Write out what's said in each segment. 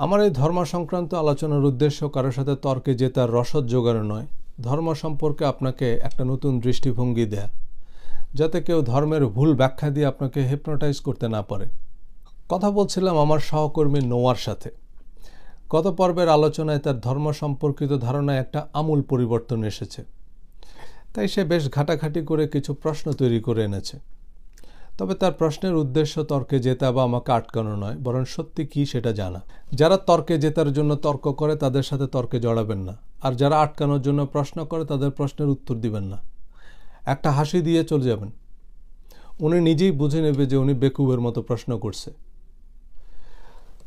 আমার এই ধর্ম সংক্রান্ত আলোচনার উদ্দেশ্য কারোর সাথে তর্কে জেতার রসদ জোগাড় নয়, ধর্ম সম্পর্কে আপনাকে একটা নতুন দৃষ্টিভঙ্গি দেয়া, যাতে কেউ ধর্মের ভুল ব্যাখ্যা দিয়ে আপনাকে হিপনোটাইজ করতে না পারে। কথা বলছিলাম আমার সহকর্মী নোয়ার সাথে। গত পর্বের আলোচনায় তার ধর্ম সম্পর্কিত ধারণায় একটা আমূল পরিবর্তন এসেছে, তাই সে বেশ ঘাটাঘাটি করে কিছু প্রশ্ন তৈরি করে এনেছে। তবে তার প্রশ্নের উদ্দেশ্য তর্কে জেতা বা আমাকে আটকানো নয়, বরং সত্যি কি সেটা জানা। যারা তর্কে জেতার জন্য তর্ক করে তাদের সাথে তর্কে জড়াবেন না, আর যারা আটকানোর জন্য প্রশ্ন করে তাদের প্রশ্নের উত্তর দিবেন না। একটা হাসি দিয়ে চলে যাবেন, উনি নিজেই বুঝে নেবে যে উনি বেকুবের মতো প্রশ্ন করছে।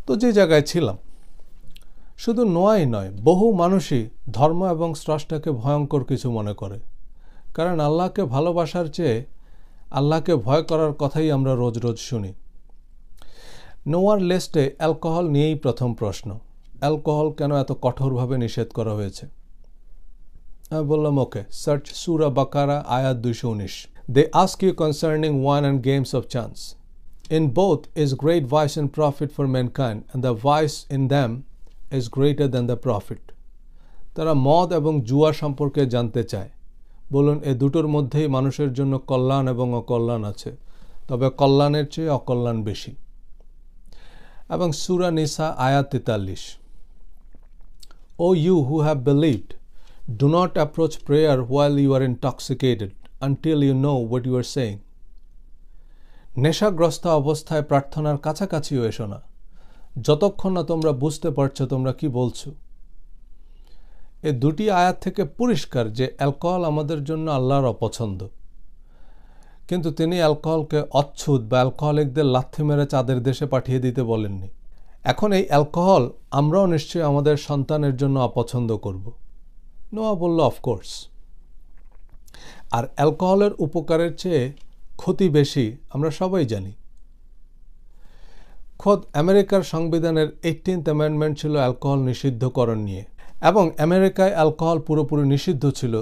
তো যে জায়গায় ছিলাম, শুধু নোয়াই নয়, বহু মানুষই ধর্ম এবং স্রষ্টাকে ভয়ঙ্কর কিছু মনে করে, কারণ আল্লাহকে ভালোবাসার চেয়ে আল্লাহকে ভয় করার কথাই আমরা রোজ রোজ শুনি। নোয়ার লিস্টে অ্যালকোহল নিয়েই প্রথম প্রশ্ন। অ্যালকোহল কেন এত কঠোরভাবে নিষেধ করা হয়েছে? আমি বললাম, ওকে, সার্চ সূরা বাকারা আয়াত 219। They ask you concerning wine and games of chance. In both is great vice and profit for mankind, and the vice in them is greater than the profit. তারা মদ এবং জুয়া সম্পর্কে জানতে চায়। বলুন, এ দুটোর মধ্যেই মানুষের জন্য কল্যাণ এবং অকল্যাণ আছে, তবে কল্যাণের চেয়ে অকল্যাণ বেশি। এবং সূরা নিসা আয়াত 43। O you who have believed, do not approach prayer while you are intoxicated until you know what you are saying. নেশাগ্রস্ত অবস্থায় প্রার্থনার কাছাকাছিও এসো না, যতক্ষণ না তোমরা বুঝতে পারছো তোমরা কি বলছো। এই দুটি আয়াত থেকে পরিষ্কার যে অ্যালকোহল আমাদের জন্য আল্লাহর অপছন্দ, কিন্তু তিনি অ্যালকোহলকে অচ্ছুত বা অ্যালকোহলিকদের লাথি মেরে চাঁদের দেশে পাঠিয়ে দিতে বলেননি। এখন এই অ্যালকোহল আমরাও নিশ্চয়ই আমাদের সন্তানের জন্য অপছন্দ করব। নোয়া বলল, অফকোর্স। আর অ্যালকোহলের উপকারের চেয়ে ক্ষতি বেশি আমরা সবাই জানি। খোদ আমেরিকার সংবিধানের 18th অ্যামেন্ডমেন্ট ছিল অ্যালকোহল নিষিদ্ধকরণ নিয়ে, এবং আমেরিকায় অ্যালকোহল পুরোপুরি নিষিদ্ধ ছিল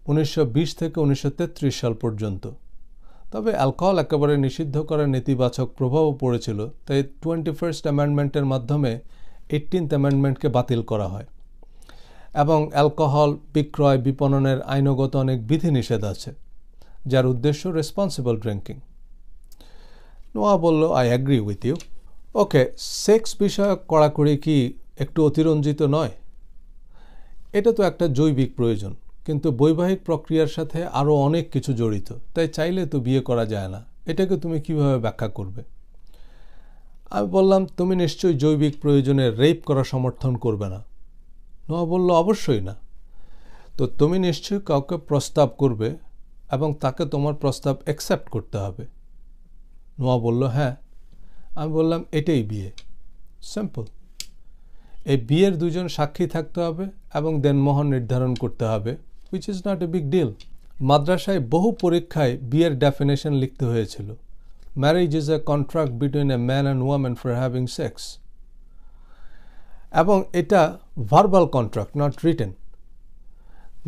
1920 থেকে 1933 সাল পর্যন্ত। তবে অ্যালকোহল একেবারে নিষিদ্ধ করার নেতিবাচক প্রভাবও পড়েছিল, তাই 21st অ্যামেন্ডমেন্টের মাধ্যমে 18th অ্যামেন্ডমেন্টকে বাতিল করা হয়, এবং অ্যালকোহল বিক্রয় বিপণনের আইনগত অনেক বিধিনিষেধ আছে, যার উদ্দেশ্য রেসপন্সিবল ড্রিঙ্কিং। নোয়া বলল, I agree with you. Okay, sex বিষয়ক কড়াকড়ি কি একটু অতিরঞ্জিত নয়? এটা তো একটা জৈবিক প্রয়োজন, কিন্তু বৈবাহিক প্রক্রিয়ার সাথে আরও অনেক কিছু জড়িত, তাই চাইলে তো বিয়ে করা যায় না। এটাকে তুমি কিভাবে ব্যাখ্যা করবে? আমি বললাম, তুমি নিশ্চয়ই জৈবিক প্রয়োজনে রেপ করা সমর্থন করবে না। নোয়া বলল, অবশ্যই না। তো তুমি নিশ্চয়ই কাউকে প্রস্তাব করবে এবং তাকে তোমার প্রস্তাব অ্যাকসেপ্ট করতে হবে। নোয়া বলল, হ্যাঁ। আমি বললাম, এটাই বিয়ে, সিম্পল। এই বিয়ের দুজন সাক্ষী থাকতে হবে এবং দেনমোহর নির্ধারণ করতে হবে, which is not a big deal. মাদ্রাসায় বহু পরীক্ষায় বিয়ের ডেফিনেশন লিখতে হয়েছিল, marriage is a contract between a man and women for having sex, এবং এটা verbal contract, not written.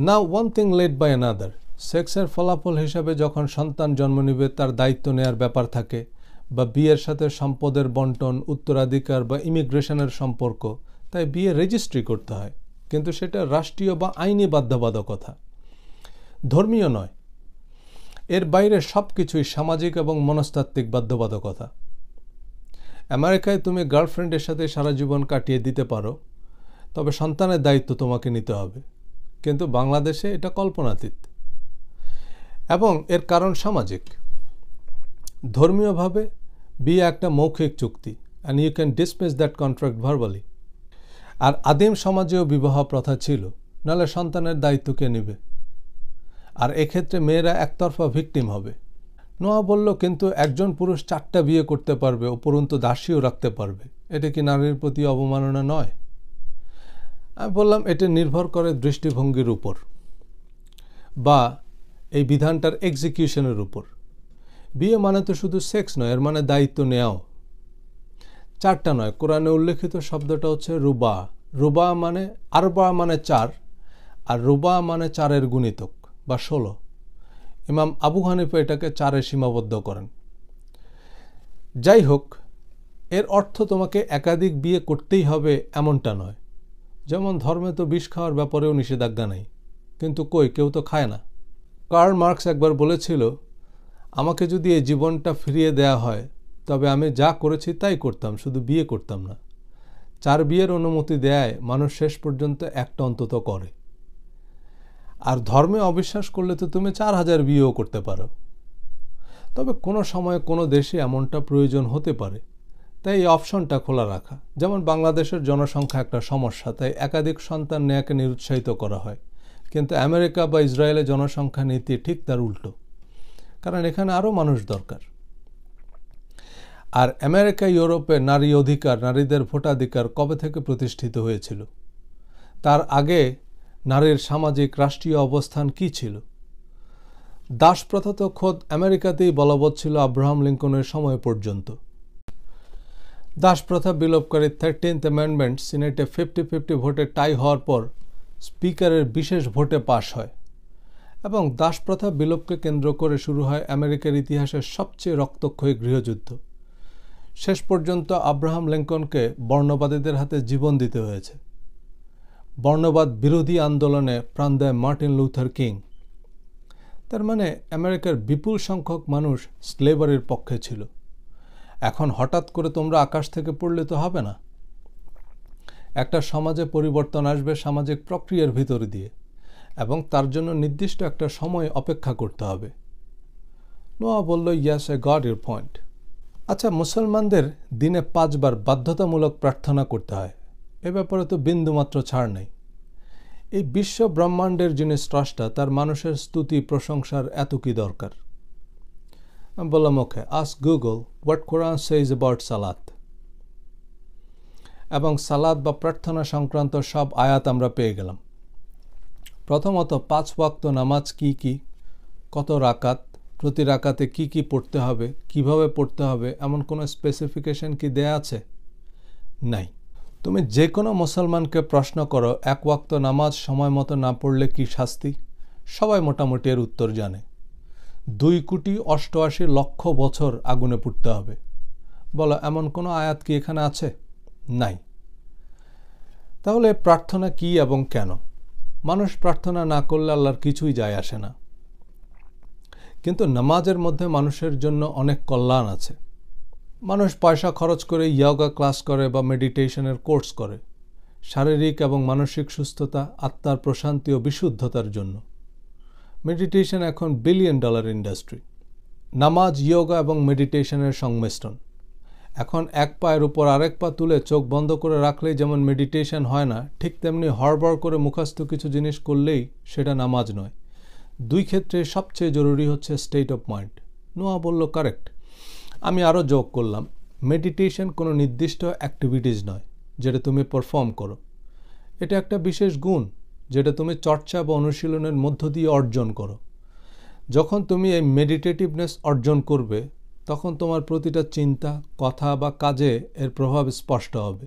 Now one thing led by another. সেক্সের ফলাফল হিসাবে যখন সন্তান জন্ম নেবে তার দায়িত্ব নেওয়ার ব্যাপার থাকে, বা বিয়ের সাথে সম্পদের বন্টন, উত্তরাধিকার বা ইমিগ্রেশনের সম্পর্ক, তাই বিয়ে রেজিস্ট্রি করতে হয়, কিন্তু সেটা রাষ্ট্রীয় বা আইনি বাধ্যবাধকতা, ধর্মীয় নয়। এর বাইরে সব কিছুই সামাজিক এবং মনস্তাত্ত্বিক বাধ্যবাধকতা। আমেরিকায় তুমি গার্লফ্রেন্ডের সাথে সারা জীবন কাটিয়ে দিতে পারো, তবে সন্তানের দায়িত্ব তোমাকে নিতে হবে, কিন্তু বাংলাদেশে এটা কল্পনাতীত। এবং এর কারণ সামাজিক। ধর্মীয়ভাবে বিয়ে একটা মৌখিক চুক্তি, and you can dismiss that contract verbally. আর আদিম সমাজেও বিবাহ প্রথা ছিল, নাহলে সন্তানের দায়িত্ব কে নেবে? আর এক্ষেত্রে মেয়েরা একতরফা ভিকটিম হবে। নোয়া বলল, কিন্তু একজন পুরুষ 4টা বিয়ে করতে পারবে, উপরন্তু দাসীও রাখতে পারবে, এটা কি নারীর প্রতি অবমাননা নয়? আমি বললাম, এটা নির্ভর করে দৃষ্টিভঙ্গির উপর বা এই বিধানটার এক্সিকিউশনের উপর। বিয়ে মানে তো শুধু সেক্স নয়, এর মানে দায়িত্ব নেওয়াও। 4টা নয়, কোরআনে উল্লেখিত শব্দটা হচ্ছে রুবা। রুবা মানে, আরবা মানে 4, আর রুবা মানে 4-এর গুণিতক বা 16। ইমাম আবু হানিফা এটাকে 4-এ সীমাবদ্ধ করেন। যাই হোক, এর অর্থ তোমাকে একাধিক বিয়ে করতেই হবে এমনটা নয়। যেমন ধর্মে তো বিষ খাওয়ার ব্যাপারেও নিষেধাজ্ঞা নেই, কিন্তু কেউ তো খায় না। কার্ল মার্কস একবার বলেছিল, আমাকে যদি এই জীবনটা ফিরিয়ে দেয়া হয় তবে আমি যা করেছি তাই করতাম, শুধু বিয়ে করতাম না। 4 বিয়ের অনুমতি দেয় মানুষ শেষ পর্যন্ত একটা অন্তত করে। আর ধর্মে অবিশ্বাস করলে তো তুমি 4000 বিয়েও করতে পারো। তবে কোনো সময় কোনো দেশে এমনটা প্রয়োজন হতে পারে, তাই এই অপশনটা খোলা রাখা। যেমন বাংলাদেশের জনসংখ্যা একটা সমস্যা, তাই একাধিক সন্তান নেয়াকে নিরুৎসাহিত করা হয়। কিন্তু আমেরিকা বা ইসরায়েলে জনসংখ্যা নীতি ঠিক তার উল্টো, কারণ এখানে আরও মানুষ দরকার। আর আমেরিকা ইউরোপে নারী অধিকার, নারীদের ভোটাধিকার কবে থেকে প্রতিষ্ঠিত হয়েছিল? তার আগে নারীর সামাজিক রাষ্ট্রীয় অবস্থান কি ছিল? দাসপ্রথা তো খোদ আমেরিকাতেই বলবৎ ছিল আব্রাহাম লিঙ্কনের সময় পর্যন্ত। দাসপ্রথা বিলোপকারী 13th অ্যামেন্ডমেন্ট সিনেটে 50-50 ভোটে টাই হওয়ার পর স্পিকারের বিশেষ ভোটে পাশ হয় এবং দাসপ্রথা বিলোপকে কেন্দ্র করে শুরু হয় আমেরিকার ইতিহাসের সবচেয়ে রক্তক্ষয়ী গৃহযুদ্ধ। শেষ পর্যন্ত আব্রাহাম লিঙ্কনকে বর্ণবাদীদের হাতে জীবন দিতে হয়েছে। বর্ণবাদ বিরোধী আন্দোলনে প্রাণ দেয় মার্টিন লুথার কিং। তার মানে আমেরিকার বিপুল সংখ্যক মানুষ স্লেভারির পক্ষে ছিল। এখন হঠাৎ করে তোমরা আকাশ থেকে পড়লে তো হবে না। একটা সমাজে পরিবর্তন আসবে সামাজিক প্রক্রিয়ার ভিতর দিয়ে, এবং তার জন্য নির্দিষ্ট একটা সময় অপেক্ষা করতে হবে। নোয়া বলল, ইয়াস, আই গট ইউর পয়েন্ট। আচ্ছা, মুসলমানদের দিনে 5 বার বাধ্যতামূলক প্রার্থনা করতে হয়, এ ব্যাপারে তো বিন্দুমাত্র ছাড় নেই। এই বিশ্ব ব্রহ্মাণ্ডের যিনি স্রষ্টা, তার মানুষের স্তুতি প্রশংসার এত কি দরকার? আমি বললাম, okay, ask Google what Quran says about সালাত। এবং সালাত বা প্রার্থনা সংক্রান্ত সব আয়াত আমরা পেয়ে গেলাম। প্রথমত 5 ওয়াক্ত নামাজ কি কি, কত রাকাত, প্রতি রাকাতে কি কি পড়তে হবে, কিভাবে পড়তে হবে, এমন কোনো স্পেসিফিকেশন কি দেয়া আছে? নাই। তুমি যে কোনো মুসলমানকে প্রশ্ন করো 1 ওয়াক্ত নামাজ সময় মতো না পড়লে কি শাস্তি, সবাই মোটামুটি এর উত্তর জানে। 2,88,00,000 বছর আগুনে পুড়তে হবে। বলো, এমন কোনো আয়াত কি এখানে আছে? নাই। তাহলে প্রার্থনা কি এবং কেন? মানুষ প্রার্থনা না করলে আল্লাহর কিছুই যায় আসে না। কিন্তু নামাজের মধ্যে মানুষের জন্য অনেক কল্যাণ আছে। মানুষ পয়সা খরচ করে ইয়োগা ক্লাস করে বা মেডিটেশনের কোর্স করে, শারীরিক এবং মানসিক সুস্থতা, আত্মার প্রশান্তি ও বিশুদ্ধতার জন্য। মেডিটেশন এখন $1 বিলিয়ন ইন্ডাস্ট্রি। নামাজ, ইয়োগা এবং মেডিটেশনের সংমিশ্রণ। এখন এক পায়ের উপর আরেক পা তুলে চোখ বন্ধ করে রাখলেই যেমন মেডিটেশন হয় না, ঠিক তেমনি হড়বড় করে মুখস্থ কিছু জিনিস করলেই সেটা নামাজ নয়। 2 ক্ষেত্রে সবচেয়ে জরুরি হচ্ছে স্টেট অফ মাইন্ড। নোয়া বলল, কারেক্ট। আমি আরও যোগ করলাম, মেডিটেশন কোনো নির্দিষ্ট অ্যাক্টিভিটিস নয় যেটা তুমি পারফর্ম করো। এটা একটা বিশেষ গুণ যেটা তুমি চর্চা বা অনুশীলনের মধ্য দিয়ে অর্জন করো। যখন তুমি এই মেডিটেটিভনেস অর্জন করবে, তখন তোমার প্রতিটা চিন্তা, কথা বা কাজে এর প্রভাব স্পষ্ট হবে।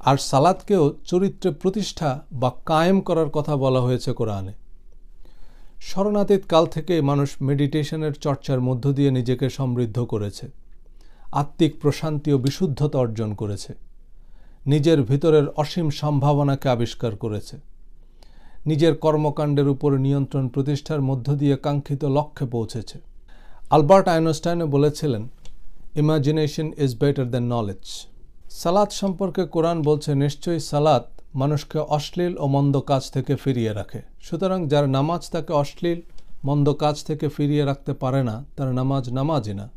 আর সালাতকেও চরিত্রে প্রতিষ্ঠা বা কায়েম করার কথা বলা হয়েছে কোরআনে। শরণাতীত কাল থেকেই মানুষ মেডিটেশনের চর্চার মধ্য দিয়ে নিজেকে সমৃদ্ধ করেছে, আত্মিক প্রশান্তি ও বিশুদ্ধতা অর্জন করেছে, নিজের ভিতরের অসীম সম্ভাবনাকে আবিষ্কার করেছে, নিজের কর্মকাণ্ডের উপর নিয়ন্ত্রণ প্রতিষ্ঠার মধ্য দিয়ে কাঙ্ক্ষিত লক্ষ্যে পৌঁছেছে। আলবার্ট আইনস্টাইনও বলেছিলেন, imagination is better than knowledge. সালাত সম্পর্কে কোরআন বলছে, নিশ্চয়ই সালাত মানুষকে অশ্লীল ও মন্দ কাজ থেকে ফিরিয়ে রাখে। সুতরাং যার নামাজ তাকে অশ্লীল মন্দ কাজ থেকে ফিরিয়ে রাখতে পারে না, তার নামাজ নামাজই না।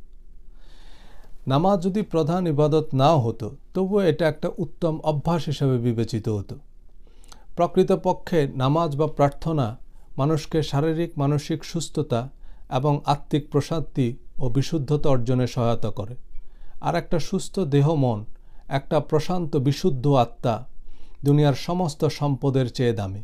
নামাজ যদি প্রধান ইবাদত নাও হতো, তবুও এটা একটা উত্তম অভ্যাস হিসেবে বিবেচিত হতো। প্রকৃতপক্ষে নামাজ বা প্রার্থনা মানুষকে শারীরিক মানসিক সুস্থতা এবং আত্মিক প্রশান্তি ও বিশুদ্ধতা অর্জনে সহায়তা করে। আর একটা সুস্থ দেহ মন, একটা প্রশান্ত বিশুদ্ধ আত্মা দুনিয়ার সমস্ত সম্পদের চেয়ে দামি।